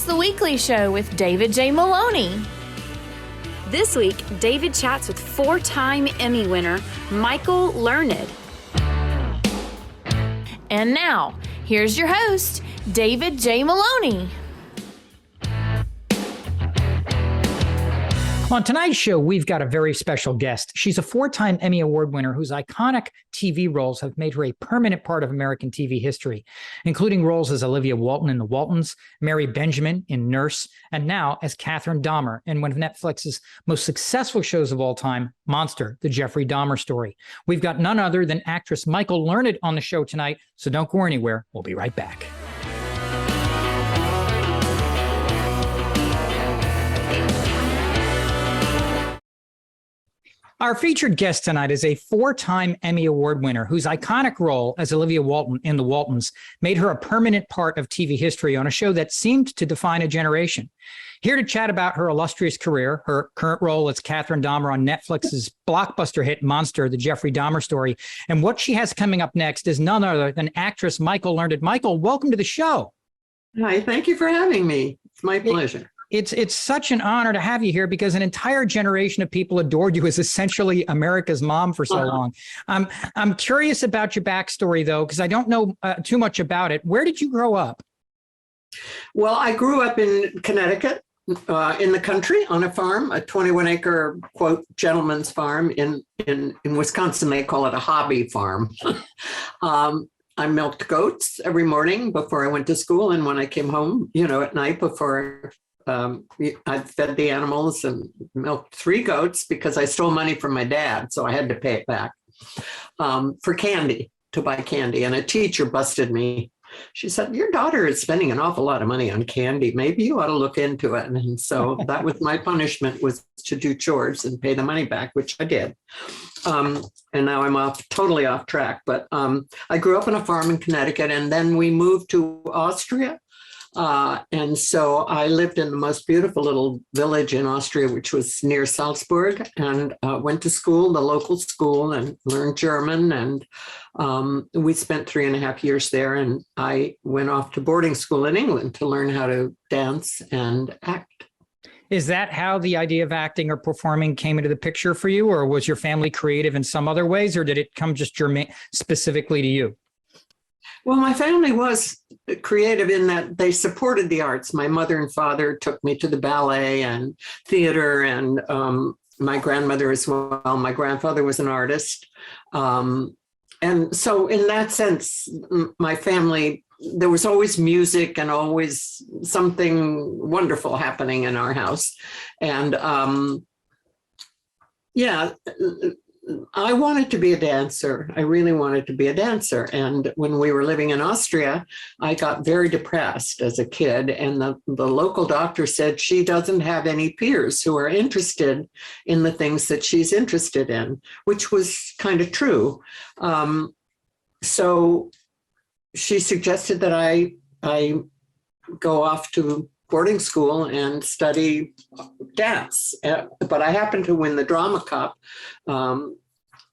the weekly show with David J. Maloney. This week, David chats with four-time Emmy winner Michael Learned. And now, here's your host, David J. Maloney. On tonight's show, we've got a very special guest. She's a four-time Emmy Award winner whose iconic TV roles have made her a permanent part of American TV history, including roles as Olivia Walton in The Waltons, Mary Benjamin in Nurse, and now as Catherine Dahmer in one of Netflix's most successful shows of all time, Monster, The Jeffrey Dahmer Story. We've got none other than actress Michael Learned on the show tonight, so don't go anywhere. We'll be right back. Our featured guest tonight is a four-time Emmy Award winner whose iconic role as Olivia Walton in The Waltons made her a permanent part of TV history on a show that seemed to define a generation. Here to chat about her illustrious career, her current role as Catherine Dahmer on Netflix's blockbuster hit Monster, The Jeffrey Dahmer Story, and what she has coming up next is none other than actress Michael Learned. Michael, welcome to the show. Hi, thank you for having me. It's my pleasure. It's such an honor to have you here because an entire generation of people adored you as essentially America's mom for so long. I'm curious about your backstory, though, because I don't know too much about it. Where did you grow up? Well, I grew up in Connecticut, in the country, on a farm, a 21-acre, quote, gentleman's farm. In Wisconsin, they call it a hobby farm. I milked goats every morning before I went to school. And when I came home, at night before I fed the animals and milked 3 goats because I stole money from my dad. So I had to pay it back for candy, to buy candy. And a teacher busted me. She said, your daughter is spending an awful lot of money on candy. Maybe you ought to look into it. And so that was my punishment, was to do chores and pay the money back, which I did. And now I'm totally off track. But I grew up on a farm in Connecticut, and then we moved to Austria. And so I lived in the most beautiful little village in Austria, which was near Salzburg, and went to school, the local school, and learned German. And we spent 3.5 years there. And I went off to boarding school in England to learn how to dance and act. Is that how the idea of acting or performing came into the picture for you? Or was your family creative in some other ways? Or did it come just specifically to you? Well, my family was creative in that they supported the arts. My mother and father took me to the ballet and theater, and my grandmother as well. My grandfather was an artist. And so in that sense, my family, there was always music and always something wonderful happening in our house. And I wanted to be a dancer. I really wanted to be a dancer. And when we were living in Austria, I got very depressed as a kid. And the local doctor said she doesn't have any peers who are interested in the things that she's interested in, which was kind of true. So she suggested that I go off to boarding school and study dance. But I happened to win the drama cup,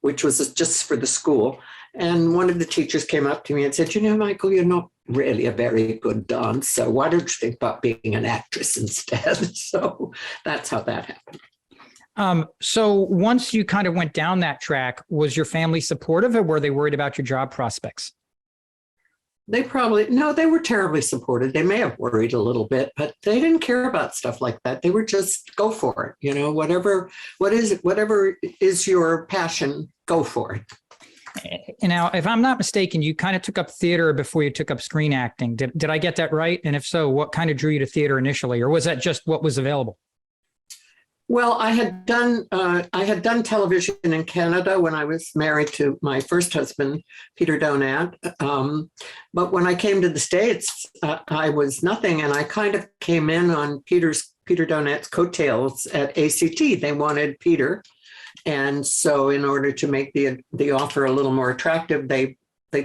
which was just for the school. And one of the teachers came up to me and said, Michael, you're not really a very good dancer. Why don't you think about being an actress instead? So that's how that happened. So once you kind of went down that track, was your family supportive, or were they worried about your job prospects? They were terribly supportive. They may have worried a little bit, but they didn't care about stuff like that. They were just, go for it. Whatever is your passion, go for it. Now, if I'm not mistaken, you kind of took up theater before you took up screen acting. Did I get that right? And if so, what kind of drew you to theater initially, or was that just what was available? Well, I had done television in Canada when I was married to my first husband, Peter Donat. But when I came to the States, I was nothing, and I kind of came in on Peter Donat's coattails at ACT. They wanted Peter, and so in order to make the offer a little more attractive, they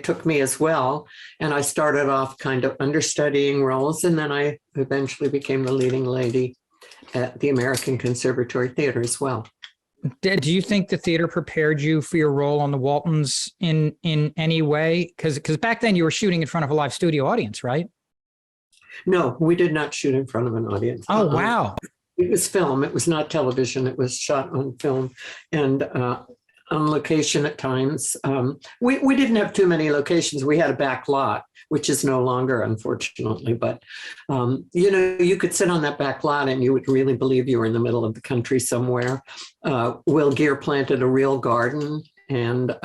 took me as well. And I started off kind of understudying roles, and then I eventually became the leading lady at the American Conservatory Theater as well. Do you think the theater prepared you for your role on the Waltons in any way? Because back then you were shooting in front of a live studio audience, right? No, we did not shoot in front of an audience. Oh, wow. It was film. It was not television. It was shot on film and on location at times. We didn't have too many locations. We had a back lot, which is no longer, unfortunately. But, you could sit on that back lot and you would really believe you were in the middle of the country somewhere. Will Geer planted a real garden, and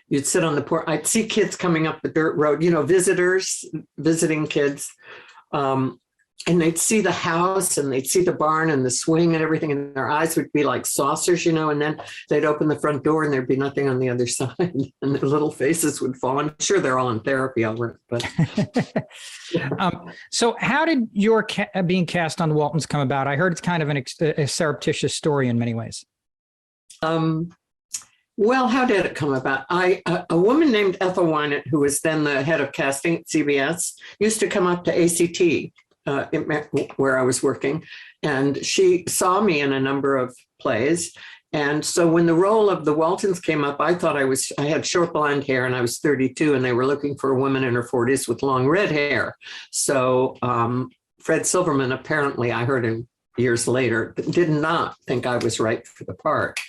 you'd sit on the porch. I'd see kids coming up the dirt road, visitors visiting kids. And they'd see the house and they'd see the barn and the swing and everything, and their eyes would be like saucers, and then they'd open the front door and there'd be nothing on the other side, and their little faces would fall. I'm sure they're all in therapy over it, but. So how did your being cast on the Waltons come about? I heard it's kind of a surreptitious story in many ways. Well, how did it come about? A woman named Ethel Wynant, who was then the head of casting at CBS, used to come up to ACT, where I was working, and she saw me in a number of plays. And so when the role of the Waltons came up, I thought I had short blonde hair and I was 32, and they were looking for a woman in her 40s with long red hair. So Fred Silverman, apparently, I heard him years later, did not think I was right for the part.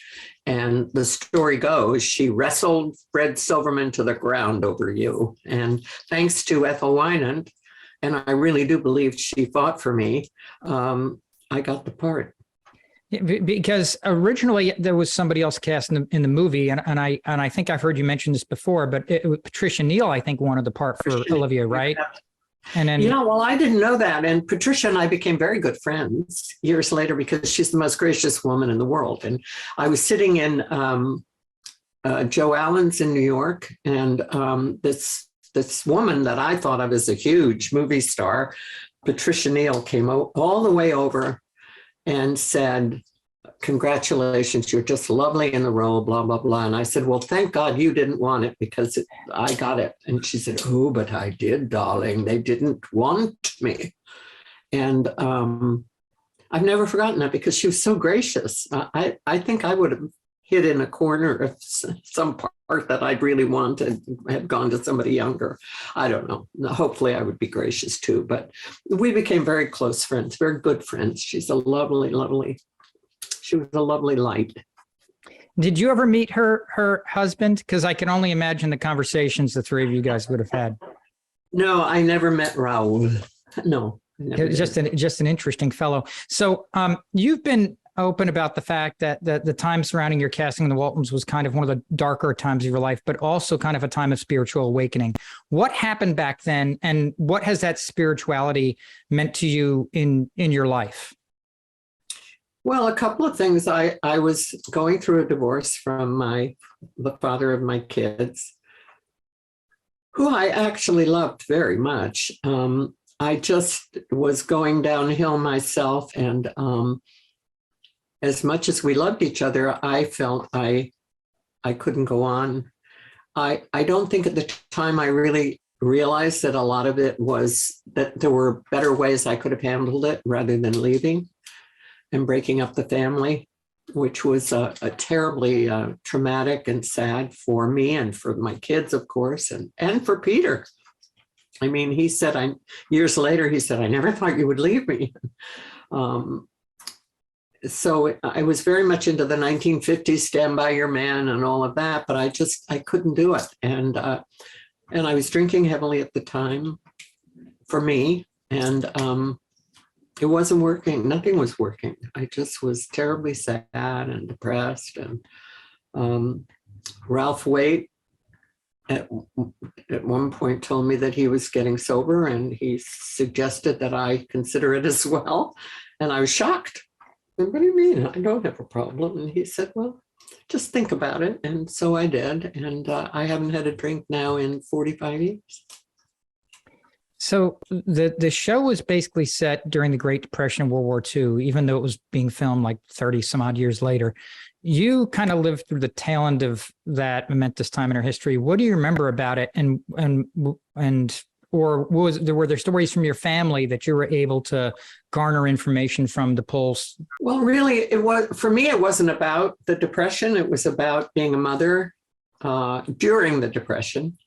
And the story goes, she wrestled Fred Silverman to the ground over you. And thanks to Ethel Wynant, and I really do believe she fought for me, I got the part. Because originally there was somebody else cast in the movie, and I think I've heard you mention this before, but Patricia Neal, I think, wanted the part for Olivia, right? And then, well, I didn't know that. And Patricia and I became very good friends years later because she's the most gracious woman in the world. And I was sitting in Joe Allen's in New York, and this woman that I thought of as a huge movie star, Patricia Neal, came all the way over and said, "Congratulations, you're just lovely in the role, blah, blah, blah." And I said, "Well, thank God you didn't want it, because I got it." And she said, "Oh, but I did, darling. They didn't want me." And I've never forgotten that, because she was so gracious. I think I would have hid in a corner if some part that I'd really wanted had gone to somebody younger. I don't know. Hopefully I would be gracious too. But we became very close friends, very good friends. She's a lovely, lovely. She was a lovely light. Did you ever meet her husband? Because I can only imagine the conversations the three of you guys would have had. No, I never met Raoul. No. Just an interesting fellow. So you've been open about the fact that the time surrounding your casting in the Waltons was kind of one of the darker times of your life, but also kind of a time of spiritual awakening. What happened back then, and what has that spirituality meant to you in your life? Well, a couple of things. I was going through a divorce from the father of my kids, who I actually loved very much. I just was going downhill myself, and as much as we loved each other, I felt I couldn't go on. I don't think at the time I really realized that a lot of it was that there were better ways I could have handled it rather than leaving and breaking up the family, which was a terribly traumatic and sad for me and for my kids, of course, and for Peter. I mean, he said, years later, he said, "I never thought you would leave me." So I was very much into the 1950s Stand By Your Man and all of that, but I couldn't do it. And I was drinking heavily at the time for me, and it wasn't working. Nothing was working. I just was terribly sad and depressed. And Ralph Waite at one point told me that he was getting sober, and he suggested that I consider it as well. And I was shocked. "What do you mean? I don't have a problem." And he said, "Well, just think about it." And so I did. And I haven't had a drink now in 45 years. So the show was basically set during the Great Depression and World War II, even though it was being filmed like 30 some odd years later. You kind of lived through the tail end of that momentous time in our history. What do you remember about it? Or were there stories from your family that you were able to garner information from the polls? Well, really, for me, it wasn't about the Depression. It was about being a mother during the Depression.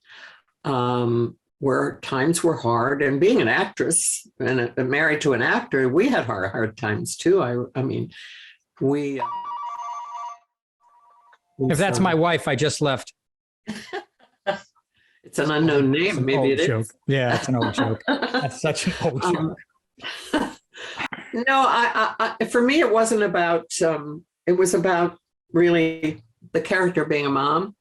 where times were hard, and being an actress and married to an actor, we had hard times too. I mean, we. If that's my wife, I just left. It's an unknown name. Maybe it joke. is. Yeah, it's an old joke. That's such an old joke. No, for me, it wasn't about. It was about really the character being a mom,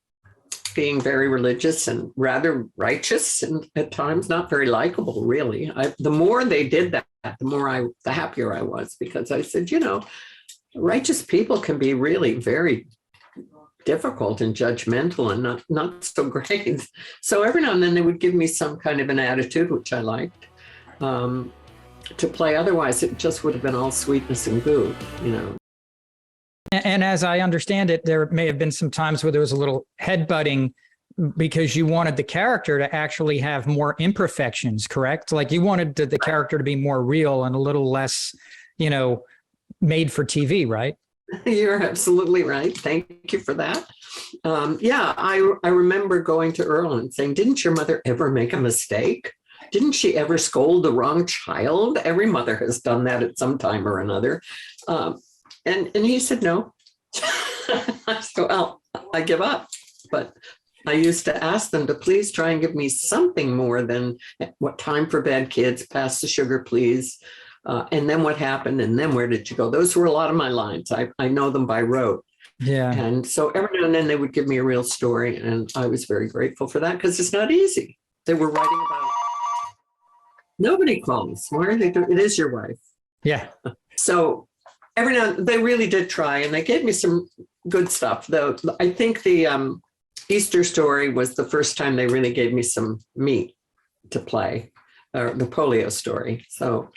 being very religious and rather righteous, and at times not very likable. Really, the more they did that, the happier I was, because I said, righteous people can be really very difficult and judgmental and not so great. So every now and then they would give me some kind of an attitude, which I liked, to play. Otherwise, it just would have been all sweetness and goo, And as I understand it, there may have been some times where there was a little headbutting because you wanted the character to actually have more imperfections, correct? Like you wanted the character to be more real and a little less, made for TV, right? You're absolutely right. Thank you for that. I remember going to Earl and saying, "Didn't your mother ever make a mistake? Didn't she ever scold the wrong child? Every mother has done that at some time or another." And he said, "No." I said, "Well, I give up." But I used to ask them to please try and give me something more than what time for bed, kids, pass the sugar, please. And then what happened? And then where did you go? Those were a lot of my lines. I know them by rote. Yeah. And so every now and then they would give me a real story. And I was very grateful for that, because it's not easy. They were writing about, nobody calls. Why are they doing? It is your wife. Yeah. So every now and then they really did try, and they gave me some good stuff. Though I think the Easter Story was the first time they really gave me some meat to play, the polio story. So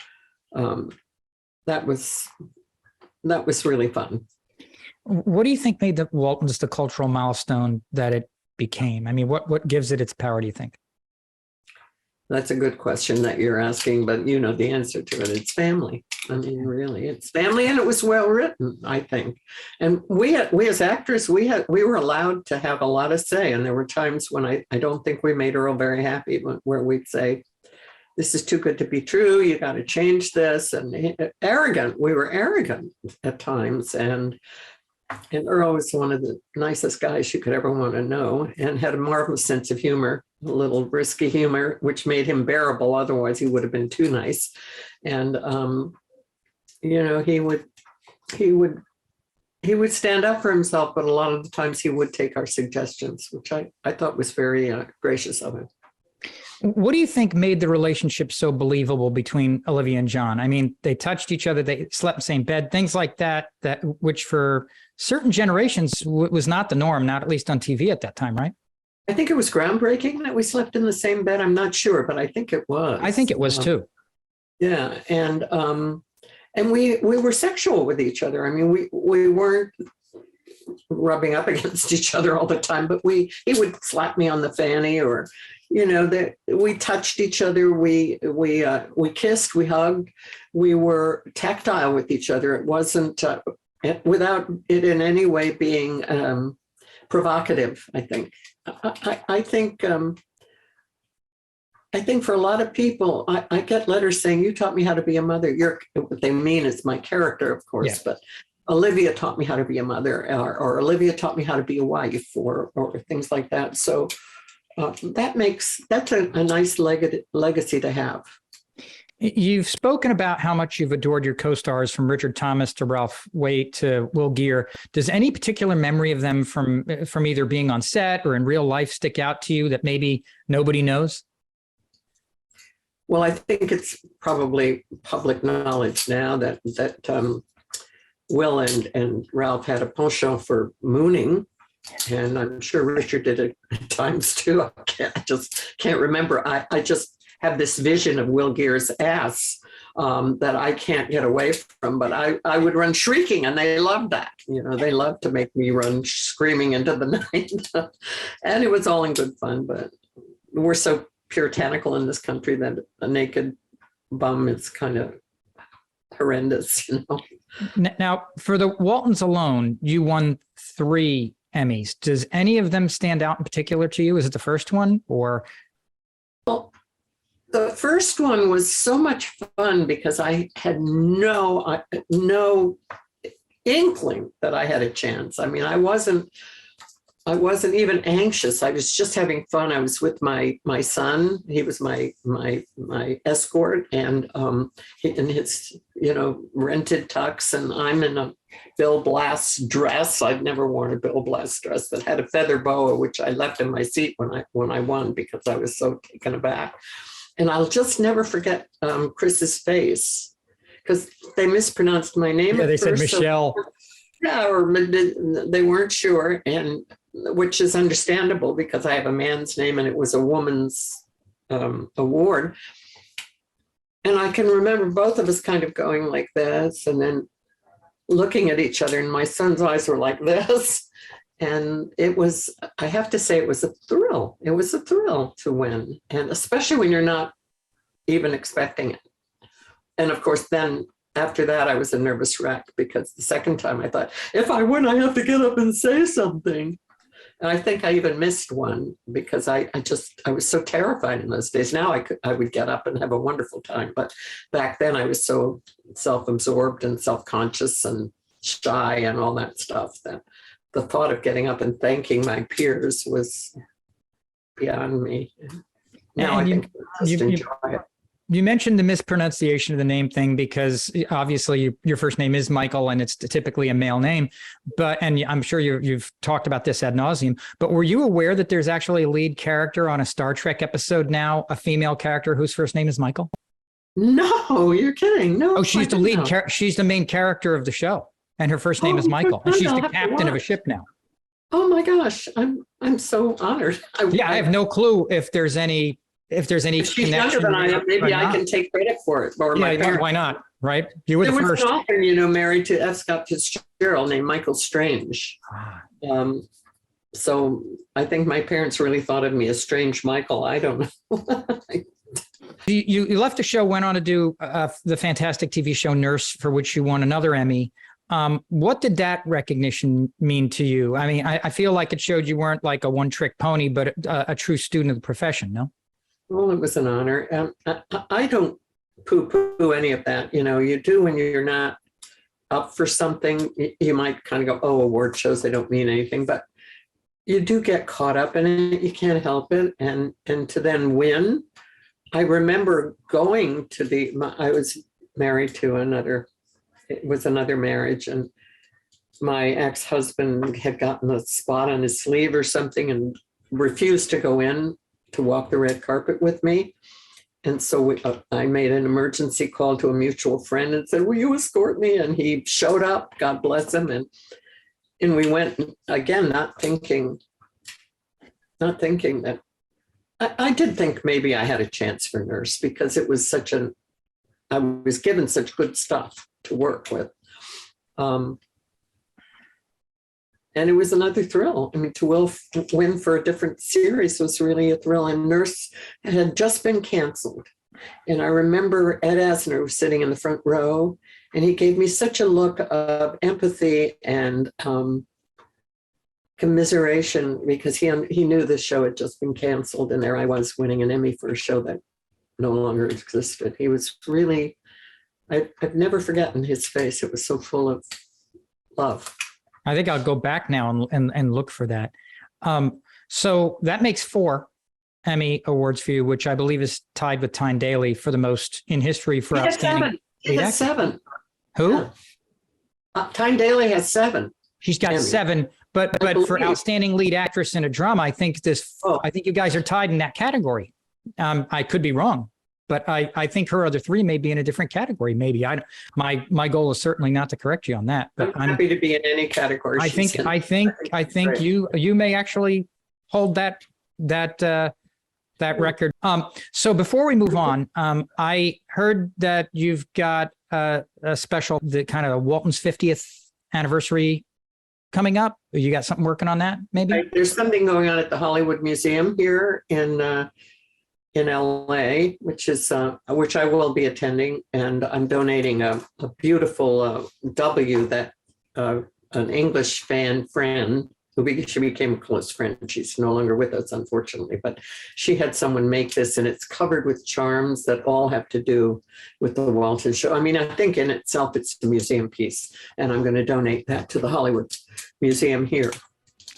that was really fun. What do you think made the Waltons the cultural milestone that it became? I mean, what gives it its power, do you think? That's a good question that you're asking, but you know the answer to it. It's family. I mean, really, it's family, and it was well written, I think. And we as actors, we were allowed to have a lot of say. And there were times when I don't think we made Earl very happy, where we'd say, "This is too good to be true. You got to change this." And arrogant. We were arrogant at times. And Earl was one of the nicest guys you could ever want to know, and had a marvelous sense of humor, a little risky humor, which made him bearable. Otherwise, he would have been too nice. And he would stand up for himself, but a lot of the times he would take our suggestions, which I thought was very gracious of him. What do you think made the relationship so believable between Olivia and John? I mean, they touched each other, they slept in the same bed, things like that which for certain generations was not the norm, not at least on TV at that time, right? I think it was groundbreaking that we slept in the same bed. I'm not sure, but I think it was. I think it was too. Yeah, and we were sexual with each other. I mean, we weren't rubbing up against each other all the time, but he would slap me on the fanny, or that we touched each other. We kissed, we hugged, we were tactile with each other. It wasn't without it in any way being provocative. I think for a lot of people, I get letters saying, "You taught me how to be a mother." What they mean is my character, of course, yeah. But Olivia taught me how to be a mother, or Olivia taught me how to be a wife, or things like that. So that's a nice legacy to have. You've spoken about how much you've adored your co-stars, from Richard Thomas to Ralph Waite to Will Geer. Does any particular memory of them from either being on set or in real life stick out to you that maybe nobody knows? Well, I think it's probably public knowledge now that Will and Ralph had a penchant for mooning, and I'm sure Richard did it at times too. I just can't remember. I just have this vision of Will Geer's ass that I can't get away from, but I would run shrieking, and they loved that. They loved to make me run screaming into the night. And it was all in good fun, but we're so puritanical in this country that a naked bum is kind of horrendous, Now, for the Waltons alone, you won 3 Emmys. Does any of them stand out in particular to you? Is it the first one, or? Well, The first one was so much fun because I had no inkling that I had a chance. I mean, I wasn't even anxious. I was just having fun. I was with my son. He was my escort, and he in his rented tux, and I'm in a Bill Blass dress. I'd never worn a Bill Blass dress that had a feather boa, which I left in my seat when I won because I was so taken aback. And I'll just never forget Chris's face because they mispronounced my name. Yeah, they said Michelle. Yeah, or they weren't sure, and which is understandable because I have a man's name and it was a woman's award. And I can remember both of us kind of going like this and then looking at each other, and my son's eyes were like this. And it was, I have to say, it was a thrill. It was a thrill to win, and especially when you're not even expecting it. And of course, then after that, I was a nervous wreck because the second time I thought, if I win, I have to get up and say something. And I think I even missed one because I was so terrified in those days. Now I would get up and have a wonderful time. But back then I was so self-absorbed and self-conscious and shy and all that stuff that the thought of getting up and thanking my peers was beyond me. Now I think I just enjoy it. You mentioned the mispronunciation of the name thing because obviously your first name is Michael and it's typically a male name, and I'm sure you've talked about this ad nauseum, but were you aware that there's actually a lead character on a Star Trek episode now, a female character whose first name is Michael? No, you're kidding. No. Oh, she's the lead she's the main character of the show and her first name is Michael and she's the captain of a ship now. Oh my gosh, I'm so honored. I have no clue if there's any if she's younger than I am, maybe I can take credit for it. Or my parents. Why not? Right? You were the first. There was an author, married to F. Scott Fitzgerald named Michael Strange. So I think my parents really thought of me as Strange Michael. I don't know. You left the show, went on to do the fantastic TV show Nurse, for which you won another Emmy. What did that recognition mean to you? I mean, I feel like it showed you weren't like a one-trick pony, but a true student of the profession, no? Well, it was an honor. I don't poo-poo any of that. You do when you're not up for something. You might kind of go, oh, award shows, they don't mean anything. But you do get caught up in it. You can't help it. And to then win. I remember going to I was married to another marriage. And my ex-husband had gotten a spot on his sleeve or something and refused to go in to walk the red carpet with me. And so I made an emergency call to a mutual friend and said, will you escort me? And he showed up, God bless him. And we went again, not thinking that, I did think maybe I had a chance for Nurse because it was I was given such good stuff to work with. And it was another thrill. I mean, to win for a different series was really a thrill. And Nurse had just been canceled. And I remember Ed Asner was sitting in the front row, and he gave me such a look of empathy and commiseration because he knew the show had just been canceled. And there I was winning an Emmy for a show that no longer existed. He was really, I've never forgotten his face. It was so full of love. I think I'll go back now and look for that. So that makes 4 Emmy awards for you, which I believe is tied with Tyne Daly for the most in history for outstanding. He has 7. Who? Tyne Daly has 7. She's got Emmy. 7, but for outstanding lead actress in a drama, I think you guys are tied in that category. I could be wrong, but I think her other 3 may be in a different category. Maybe my goal is certainly not to correct you on that. But I'm happy to be in any category. I think you may actually hold that record. So before we move on, I heard that you've got a special, the kind of Waltons 50th anniversary coming up. You got something working on that? Maybe there's something going on at the Hollywood Museum here in LA, which I will be attending, and I'm donating a beautiful W that an English friend She became a close friend. She's no longer with us, unfortunately, but she had someone make this, and it's covered with charms that all have to do with the Waltons show. I mean, I think in itself it's a museum piece, and I'm going to donate that to the Hollywood Museum here.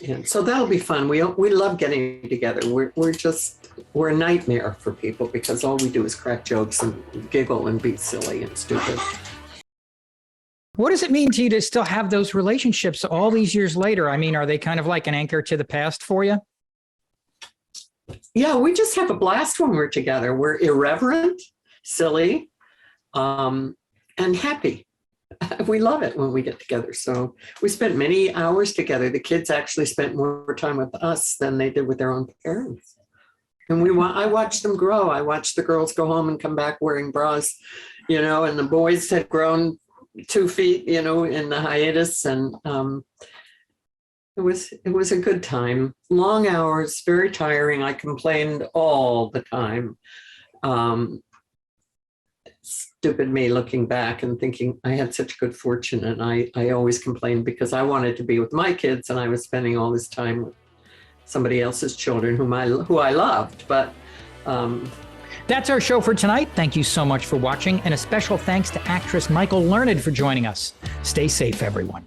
And so that'll be fun. We love getting together. We're a nightmare for people because all we do is crack jokes and giggle and be silly and stupid. What does it mean to you to still have those relationships all these years later? I mean, are they kind of like an anchor to the past for you? Yeah, we just have a blast when we're together. We're irreverent, silly, and happy. We love it when we get together. So we spent many hours together. The kids actually spent more time with us than they did with their own parents. And I watched them grow. I watched the girls go home and come back wearing bras, and the boys had grown 2 feet, in the hiatus. And it was a good time. Long hours, very tiring. I complained all the time. Stupid me looking back and thinking I had such good fortune. And I always complained because I wanted to be with my kids, and I was spending all this time with somebody else's children who I loved. But that's our show for tonight. Thank you so much for watching, and a special thanks to actress Michael Learned for joining us. Stay safe, everyone.